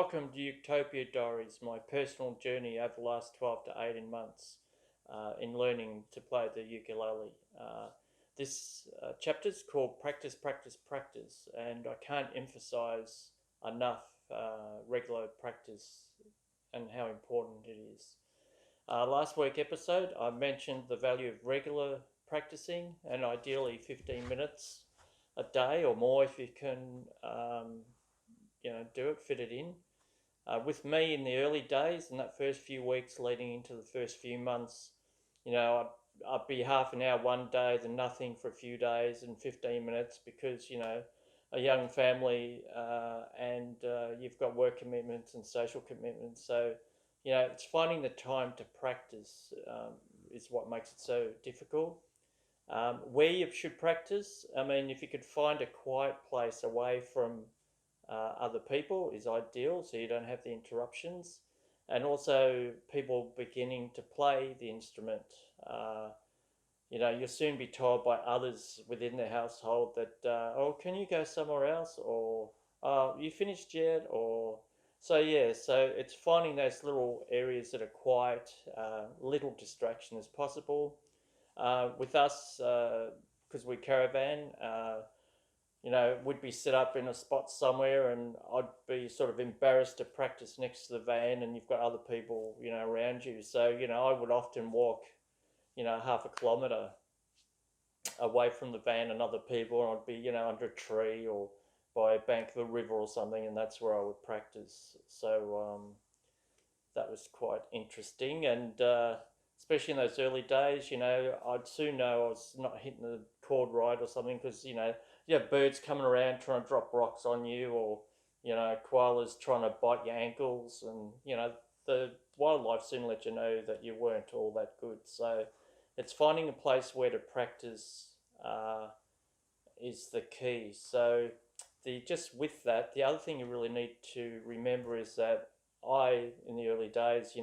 Welcome to Uketopia Diaries, my personal journey over the last 12 to 18 months in learning to play the ukulele. This chapter is called Practice, Practice, Practice, and I can't emphasize enough regular practice and how important it is. Last week episode, I mentioned the value of regular practicing and ideally 15 minutes a day or more if you can do it, fit it in. With me in the early days, in that first few weeks leading into the first few months, I'd be half an hour one day, then nothing for a few days, and 15 minutes because, a young family and you've got work commitments and social commitments. So, it's finding the time to practice is what makes it so difficult. Where you should practice, if you could find a quiet place away from other people is ideal, so you don't have the interruptions, and also people beginning to play the instrument. You'll soon be told by others within the household that, oh, can you go somewhere else, or you finished yet, or so it's finding those little areas that are quiet, little distraction as possible. With us, because we caravan. We'd be set up in a spot somewhere and I'd be sort of embarrassed to practice next to the van and you've got other people, around you. So, I would often walk, half a kilometre away from the van and other people, and I'd be, under a tree or by a bank of a river or something, and that's where I would practice. So that was quite interesting, and especially in those early days, I'd soon know I was not hitting the chord right or something because, you have birds coming around trying to drop rocks on you, or koalas trying to bite your ankles, and the wildlife soon let you know that you weren't all that good. So it's finding a place where to practice is the key. So with that, the other thing you really need to remember is that in the early days,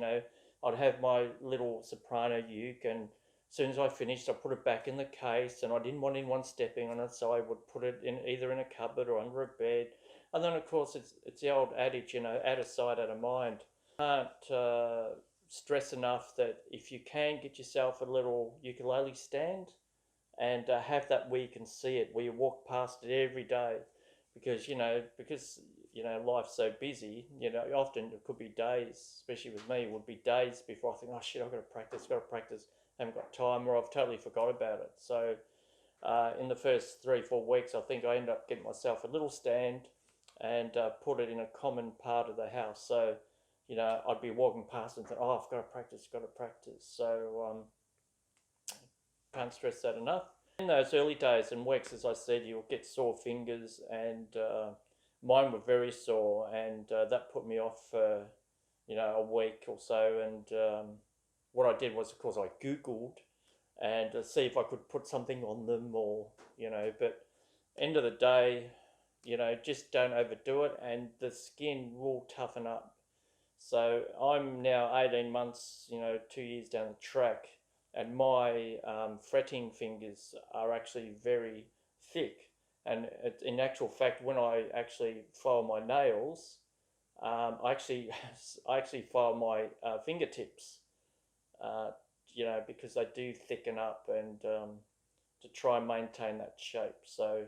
I'd have my little soprano uke, and as soon as I finished, I put it back in the case, and I didn't want anyone stepping on it, so I would put it in either in a cupboard or under a bed. And then, of course, it's the old adage, out of sight, out of mind. Can't stress enough that if you can get yourself a little ukulele stand and have that where you can see it, where you walk past it every day, because life's so busy, often it could be days, especially with me, it would be days before I think, oh shit, I've got to practice, haven't got time, or I've totally forgot about it. So in the first 3-4 weeks, I think I ended up getting myself a little stand and put it in a common part of the house. So, I'd be walking past and think, oh, I've got to practice. So can't stress that enough. In those early days and weeks, as I said, you'll get sore fingers, and mine were very sore, and that put me off for, a week or so. And what I did was, of course, I Googled and see if I could put something on them, or, but end of the day, just don't overdo it, and the skin will toughen up. So I'm now 18 months, 2 years down the track, and my fretting fingers are actually very thick. And in actual fact, when I actually file my nails, I actually file my fingertips, because they do thicken up, and to try and maintain that shape. So,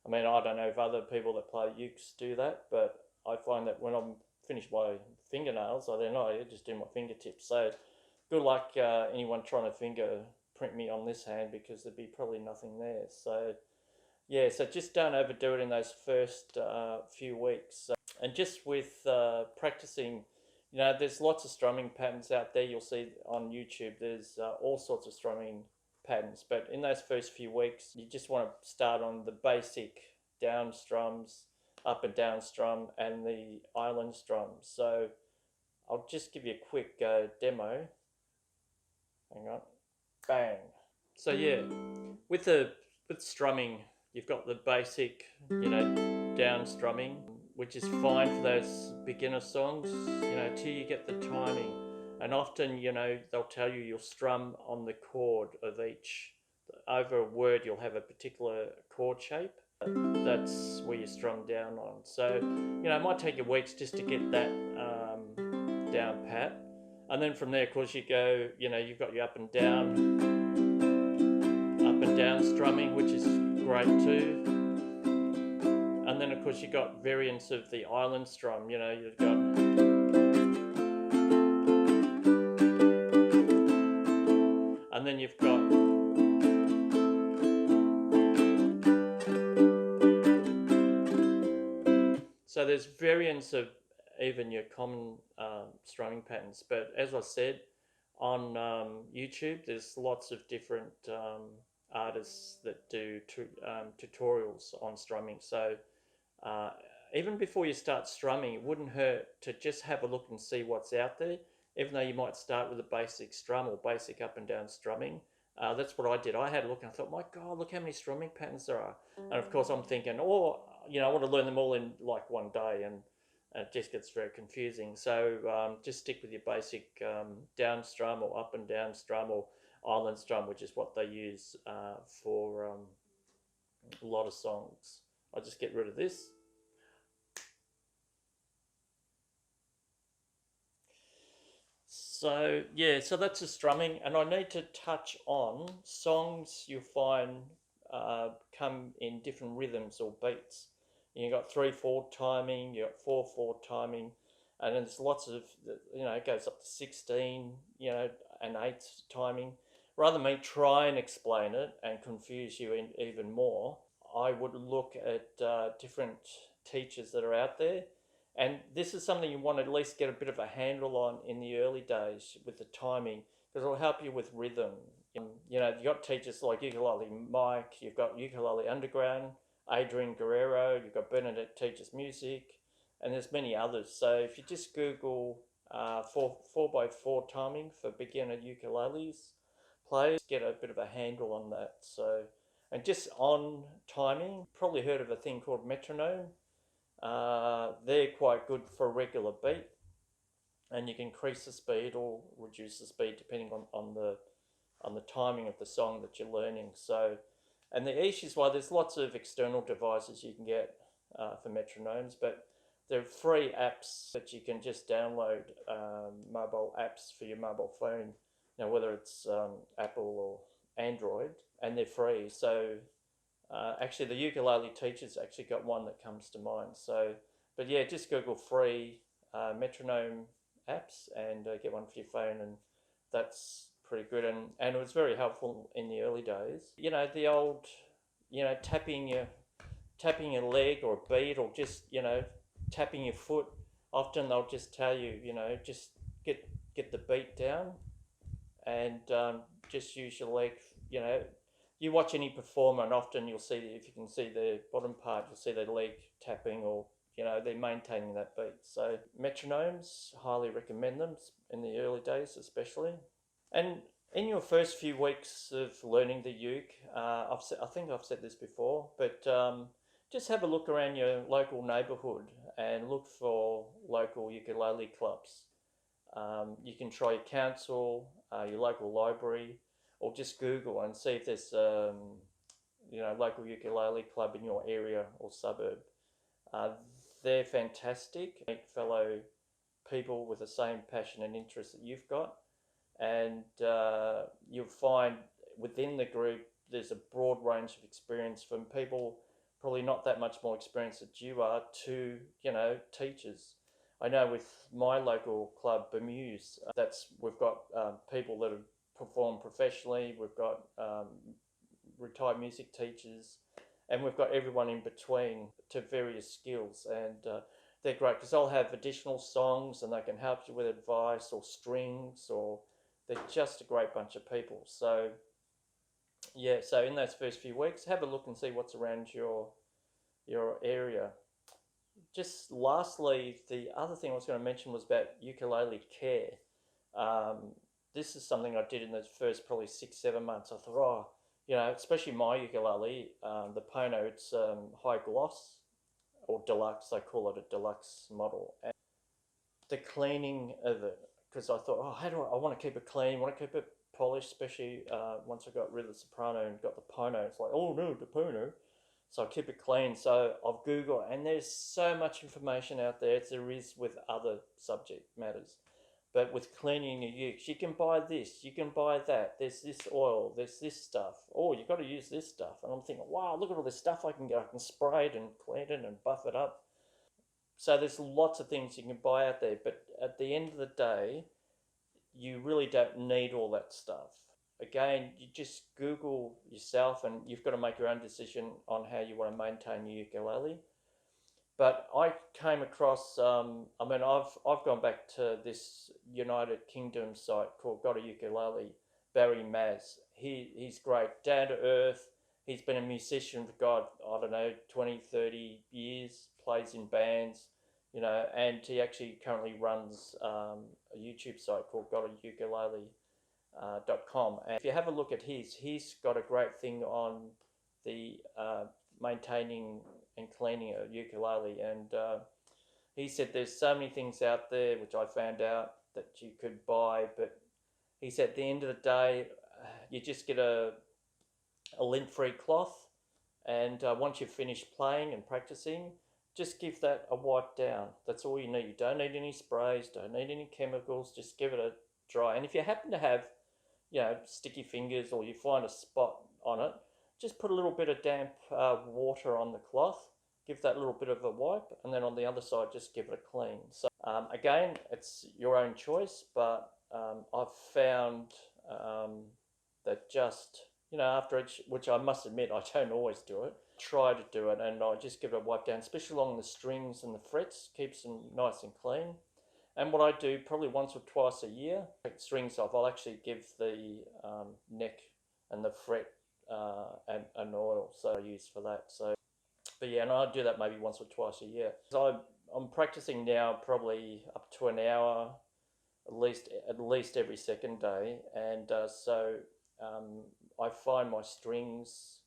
I don't know if other people that play ukes do that, but I find that when I'm finished my fingernails, I just do my fingertips. So good luck anyone trying to fingerprint me on this hand, because there'd be probably nothing there. So so just don't overdo it in those first few weeks. And just with practicing, there's lots of strumming patterns out there. You'll see on YouTube, there's all sorts of strumming patterns. But in those first few weeks, you just want to start on the basic down strums, up and down strum, and the island strum. So I'll just give you a quick demo. Hang on. Bang. So with strumming, you've got the basic, down strumming, which is fine for those beginner songs, till you get the timing. And often, they'll tell you you'll strum on the chord of each. Over a word, you'll have a particular chord shape. that's where you strum down on. So, it might take you weeks just to get that down pat. And then from there, of course, you go, you've got your up and down strumming, which is great too. And then, of course, you've got variants of the island strum. You've got, and then you've got, so there's variants of even your common strumming patterns. But as I said, on YouTube, there's lots of different artists that do tutorials on strumming. So uh, even before you start strumming, it wouldn't hurt to just have a look and see what's out there, even though you might start with a basic strum or basic up and down strumming. That's what I did. I had a look and I thought, my God, look how many strumming patterns there are. And of course, I'm thinking, I want to learn them all in like one day, and it just gets very confusing. So just stick with your basic down strum or up and down strum or island strum, which is what they use for a lot of songs. I'll just get rid of this. So so that's the strumming, and I need to touch on songs you'll find come in different rhythms or beats. You got 3/4 timing, you got 4/4 timing, and then there's lots of it goes up to 16, and 8 timing. Rather than me try and explain it and confuse you even more, I would look at different teachers that are out there, and this is something you want to at least get a bit of a handle on in the early days with the timing, because it'll help you with rhythm. You've got teachers like Ukulele Mike, you've got Ukulele Underground, Adrian Guerrero, you've got Bernadette Teaches Music, and there's many others. So if you just Google 4x4 timing for beginner ukuleles players, get a bit of a handle on that. So, and just on timing, probably heard of a thing called Metronome. They're quite good for a regular beat, and you can increase the speed or reduce the speed depending on the timing of the song that you're learning. So, and the easiest way, there's lots of external devices you can get for metronomes, but there are free apps that you can just download, mobile apps for your mobile phone. Whether it's Apple or Android, and they're free. So actually, the ukulele teacher's actually got one that comes to mind. So, but yeah, just Google free metronome apps and get one for your phone, and that's pretty good. And it was very helpful in the early days. The old, tapping your leg or a beat, or just tapping your foot. Often they'll just tell you, just get the beat down, and just use your leg. You watch any performer, and often you'll see, if you can see the bottom part, you'll see their leg tapping, or they're maintaining that beat. So metronomes, highly recommend them in the early days, especially. And in your first few weeks of learning the uke, I think I've said this before, but just have a look around your local neighbourhood and look for local ukulele clubs. You can try your council, your local library, or just Google and see if there's local ukulele club in your area or suburb. They're fantastic. Meet fellow people with the same passion and interest that you've got, and you'll find within the group there's a broad range of experience, from people probably not that much more experienced that you are to teachers. I know with my local club, Bermuse, we've got people that have performed professionally. We've got retired music teachers, and we've got everyone in between to various skills, and they're great because they'll have additional songs and they can help you with advice or strings, or they're just a great bunch of people. So so in those first few weeks, have a look and see what's around your area. Just lastly, the other thing I was going to mention was about Ukulele Care. This is something I did in the first probably 6-7 months. I thought, especially my ukulele, the Pono, it's high gloss or deluxe. They call it a deluxe model. And the cleaning of it, because I thought, I want to keep it clean, want to keep it polished, especially once I got rid of the soprano and got the Pono. It's like, oh no, the Pono. So I keep it clean. So I've Googled, and there's so much information out there as there is with other subject matters. But with cleaning your ukes, you can buy this, you can buy that. There's this oil, there's this stuff. Oh, you got to use this stuff. And I'm thinking, wow, look at all this stuff I can get. I can spray it and clean it and buff it up. So there's lots of things you can buy out there. But at the end of the day, you really don't need all that stuff. Again, you just Google yourself, and you've got to make your own decision on how you want to maintain your ukulele. But I came across, I've gone back to this United Kingdom site called Got a Ukulele, Barry Maz. He's great, down to earth. He's been a musician for, God, I don't know, 20, 30 years, plays in bands, and he actually currently runs a YouTube site called Got a Ukulele. .com. And if you have a look at he's got a great thing on the maintaining and cleaning a ukulele. And he said there's so many things out there, which I found out, that you could buy. But he said at the end of the day, you just get a lint-free cloth. And once you've finished playing and practicing, just give that a wipe down. That's all you need. You don't need any sprays, don't need any chemicals. Just give it a dry. And if you happen to have sticky fingers, or you find a spot on it, just put a little bit of damp water on the cloth, give that a little bit of a wipe, and then on the other side, just give it a clean. So again, it's your own choice, but I've found that just, after each, which I must admit, I don't always do it, try to do it, and I just give it a wipe down, especially along the strings and the frets, keeps them nice and clean. And what I do probably once or twice a year, take the strings off, I'll actually give the neck and the fret an oil, so I use for that. So, but yeah, and I do that maybe once or twice a year. So I'm practicing now probably up to an hour, at least every second day, and I find my strings,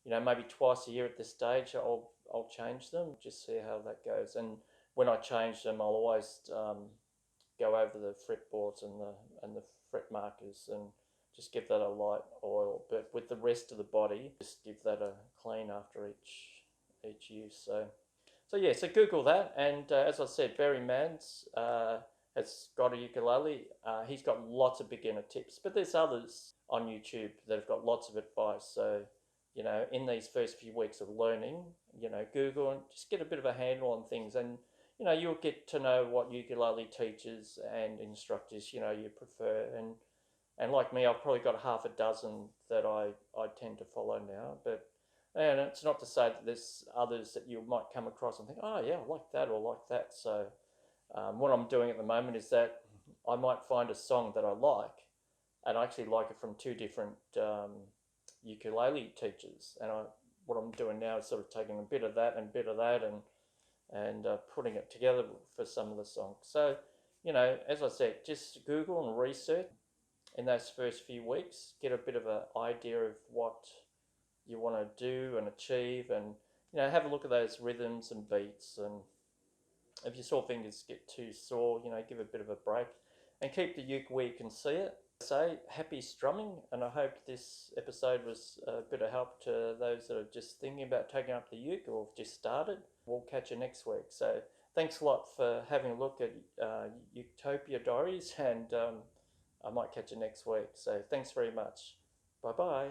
maybe twice a year at this stage. I'll change them, just see how that goes. And when I change them, I'll always go over the fretboards and the fret markers and just give that a light oil. But with the rest of the body, just give that a clean after each use. So yeah, so Google that. And as I said, Barry Manns has got a ukulele. He's got lots of beginner tips, but there's others on YouTube that have got lots of advice. So in these first few weeks of learning, Google and just get a bit of a handle on things, and you'll get to know what ukulele teachers and instructors you prefer. And like me, I've probably got half a dozen that I tend to follow now. And it's not to say that there's others that you might come across and think, oh yeah, I like that or like that. So what I'm doing at the moment is that I might find a song that I like, and I actually like it from two different ukulele teachers. And what I'm doing now is sort of taking a bit of that and a bit of that, and putting it together for some of the songs. So, as I said, just Google and research in those first few weeks, get a bit of an idea of what you want to do and achieve, and have a look at those rhythms and beats. And if your sore fingers get too sore, give a bit of a break, and keep the uke where you can see it. Say happy strumming, and I hope this episode was a bit of help to those that are just thinking about taking up the uke or have just started. We'll catch you next week. So thanks a lot for having a look at Uketopia Diaries, and I might catch you next week. So thanks very much. Bye bye.